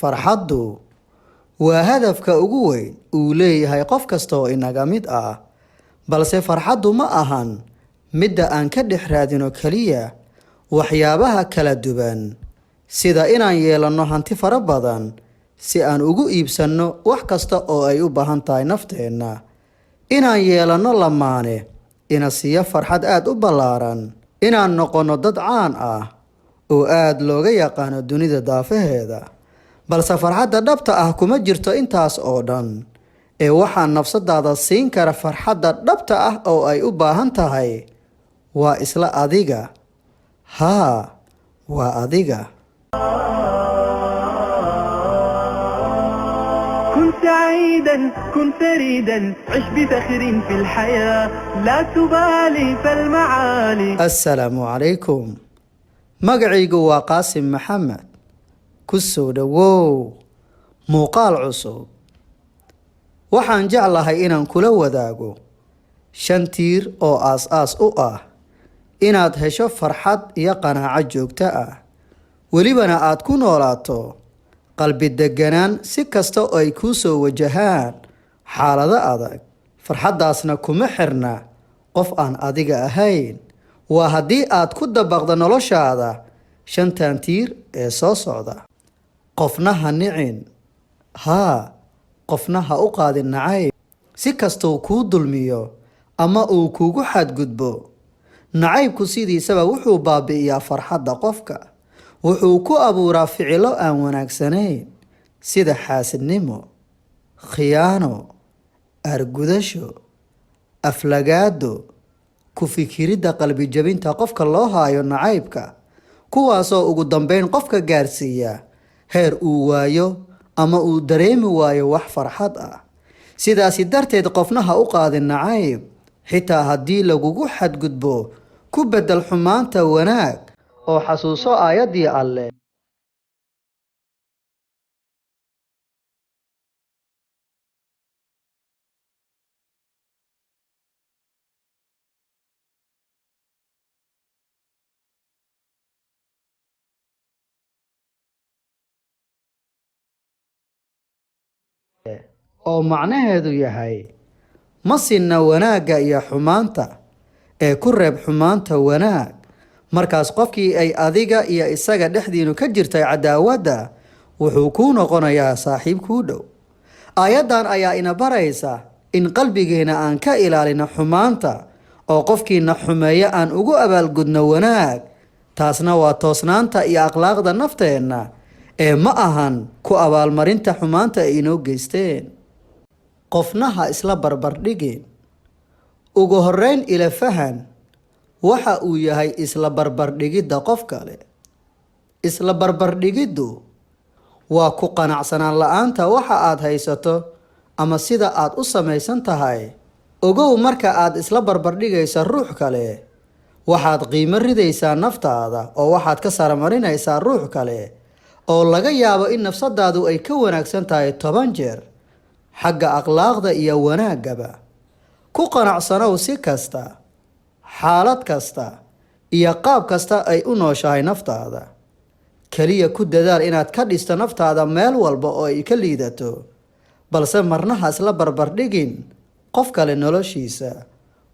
farxaddu waa hadafka ugu weyn uu leeyahay qof kasta oo inaga mid ah, balse farxaddu ma ahan midda aan ka dhex raadino kaliya waxyaabaha kala duwan sida inaan yeelanno hanti fara badan si aan ugu iibsanno wax kasta oo ay u baahan tahay nafteenna, inaan yeelanno lamaane ina siiya farxad aad u ballaaran, inaan noqonno dad caan ah oo aad looga yaqaano dunida daafaheeda. balse farxadda dhabta ah kuma jirto intaas oo dhan, ee waxaa nafsadaada siin kara farxadda dhabta ah oo ay u baahan tahay waa isla adiga. haa, waa adiga. كن سعيدا كن فريدا عش بفخر في الحياة لا تبالي فالمعالي. السلام عليكم. magacaygu waa qaasim maxamed. ku soo dhawow muuqaal cusub. waxaan jeclahay inaan kula wadaago 5 tiir oo aas-aas u ah inaad hesho farxad iyo qanaaco joogto ah, welibana aad ku noolaato qalbi deganaan si kasta oo ay kuu soo wajahaan xaalado adag. farxaddaasna kuma xirna qof aan adiga ahayn, waa haddii aad ku dabaqdo noloshaada 5 tiir ee soo socda. qofna ha nicin. haa, qofna ha u qaadin nacayb. si kastuu kuu dulmiyo ama uu kugu xadgudbo, nacaybku sidiisaba wuxuu baabi'iyaa farxadda qofka. wuxuu ku abuuraa ficilo aan wanaagsanayn sida xaasidnimo, khiyaano, argudasho, aflagaado, ku fikiridda qalbi jabinta qofka loo haayo nacaybka, kuwaasoo ugu dambeyn qofka gaarsiiya heer uu waayo ama uu dareemi waayo wax farxad ah. sidaasi darteed qofna ha u qaadin nacayb, xitaa haddii lagugu xadgudbo ku bedel xumaanta wanaag oo xasuuso aayaddii Alle. oo macnaheedu yahay ma sinna wanaagga iyo xumaanta, ee ku reeb xumaanta wanaag. markaas qofkii ay adiga iyo isaga dhexdiinu ka jirtay cadaawadda wuxuu kuu noqonayaa saaxiib kuu dhow. aayaddan ayaa ina baraysa in qalbigeena aan ka ilaalino xumaanta oo qofkiina xumeeya aan ugu abaalgudno wanaag. taasna waa toosnaanta iyo akhlaaqda nafteenna, ee ma ahan ku abaalmarinta xumaanta ay inoo geysteen. qofna ha isla barbardhigin. ugu horreyn ila fahan waxa uu yahay isla barbardhigidda qof kale. isla barbardhigiddu waa ku qanacsanaan la-aanta waxa aad haysato ama sida aad u samaysan tahay. ogow, marka aad isla barbardhigaysa ruux kale waxaad qiimo ridaysaa naftaada oo waxaad ka saramarinaysaa ruux kale oo laga yaabo in nafsadaadu ay ka wanaagsan tahay 10 jeer xagga akhlaaqda iyo wanaaggaba. ku qanacsanow si kasta, xaalad kasta iyo qaab kasta ay u nooshahay naftaada. kaliya ku dadaal inaad ka dhisto naftaada meel walba oo ay ka liidato, balse marna ha isla barbardhigin qof kale noloshiisa.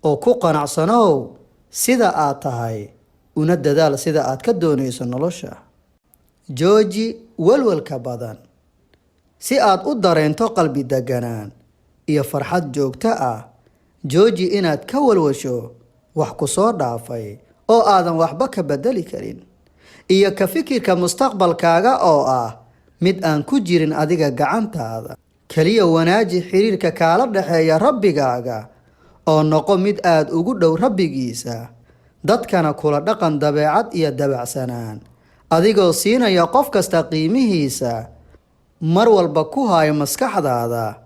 oo ku qanacsanow sida aad tahay, una dadaal sida aad ka doonayso nolosha. jooji walwalka badan. si aad u dareento qalbi deganaan iyo farxad joogto ah, jooji inaad ka walwasho wax ku soo dhaafay oo aadan waxba ka bedeli karin, iyo ka fikirka mustaqbalkaaga oo ah mid aan ku jirin adiga gacantaada. kaliya wanaaji xiriirka kaala dhexeeya rabbigaaga oo noqo mid aad ugu dhow rabbigiisa, dadkana kula dhaqan dabeecad iyo dabacsanaan, adigoo siinaya qof kasta qiimihiisa. mar walba ku haayo maskaxdaada,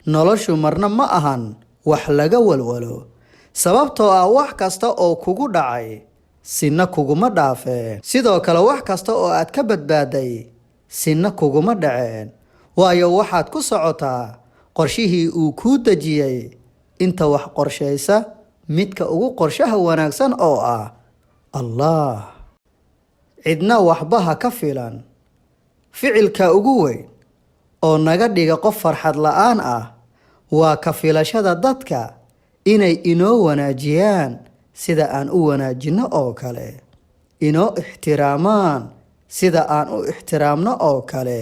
noloshu marna ma ahan wax laga walwalo, sababtoo ah wax kasta oo kugu dhacay sinna kuguma dhaafeen. sidoo kale wax kasta oo aad ka badbaaday sinna kuguma dhaceen, waayo waxaad ku socotaa qorshihii uu kuu dejiyey. inta wax qorshaysa midka ugu qorshaha wanaagsan oo ah Allah. cidna waxba ha ka filan. ficilka ugu weyn oo naga dhiga qof farxad la'aan ah waa ka filashada dadka inay inoo wanaajiyaan sida aan u wanaajinno oo kale, inoo ixtiraamaan sida aan u ixtiraamno oo kale,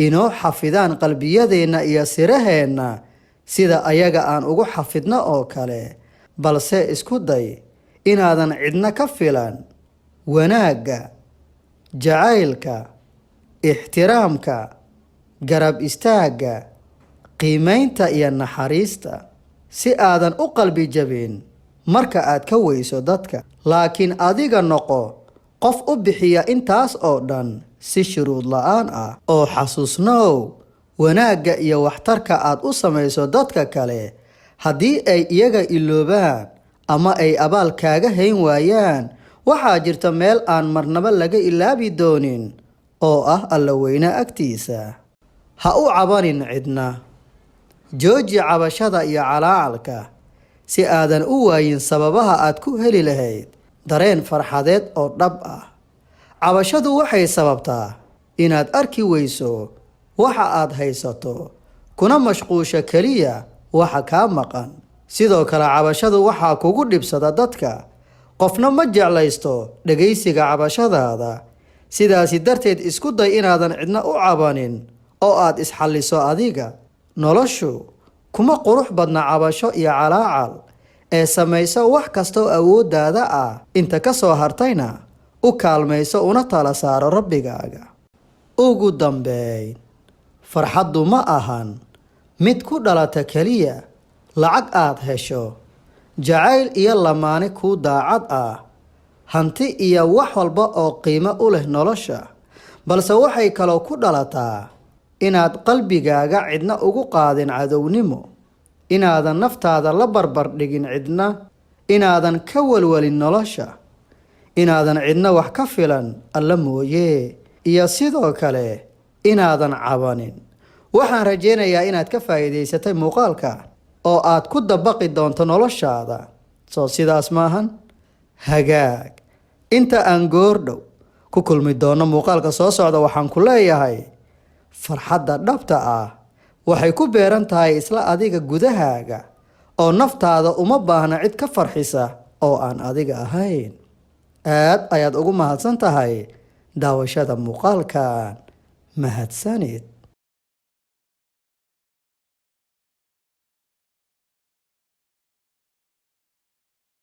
inoo xafidaan qalbiyadeenna iyo siraheenna sida ayaga aan ugu xafidno oo kale. balse isku day inaadan cidna ka filan wanaagga, jacaylka, ixtiraamka, garab istaagga, qiimaynta iyo naxariista, si aadan u qalbi jabin marka aad ka weyso dadka. laakiin adiga noqo qof u bixiya intaas oo dhan si shuruud la'aan ah. oo xasuusnow, wanaagga iyo waxtarka aad u samayso dadka kale haddii ay iyaga iloobaan ama ay abaal kaaga hayn waayaan, waxaa jirta meel aan marnaba laga ilaabi doonin oo ah alla weyne agtiisa. ha u cabanin cidna, jooji cabashada iyo calaacalka si aadan u waayin sababaha aad ku heli lahayd dareen farxadeed oo dhab ah. cabashadu waxay sababtaa inaad arki weyso waxa aad haysato, kuna mashquusha keliya waxa kaa maqan. sidoo kale cabashadu waxaa kugu dhibsada dadka, qofna ma jeclaysto dhegaysiga cabashadaada. sidaasi darteed isku day inaadan cidna u cabanin oo aad isxalliso adiga. noloshu kuma qurux badna cabasho iyo calaacal, ee samayso wax kastoo awooddaada ah. inta ka soo hartayna u kaalmayso una tala saaro rabbigaaga. ugu dambeyn, farxaddu ma ahan mid ku dhalata keliya lacag aad hesho, jacayl iyo lamaane kuu daacad ah, hanti iyo wax walba oo qiimo u leh nolosha, balse waxay kaloo ku dhalataa inaad qalbigaaga cidna ugu qaadin cadownimo, inaadan naftaada la barbar dhigin cidna, inaadan ka walwalin nolosha, inaadan cidna wax ka filan alla mooye, iyo sidoo kale inaadan cabanin. waxaan rajaynayaa inaad ka faa'iidaysatay muuqaalka oo aad ku dabaqi doonto noloshaada. soo sidaas maahan? hagaag, inta aan goordhow ku kulmi doono muuqaalka soo socda, waxaan ku leeyahay farxadda dhabta ah waxay ku beeran tahay isla adiga gudahaaga, oo naftaada uma baahna cid ka farxisa oo aan adiga ahayn. aad ayaad ugu mahadsan tahay daawashada muuqaalkan. mahadsanid.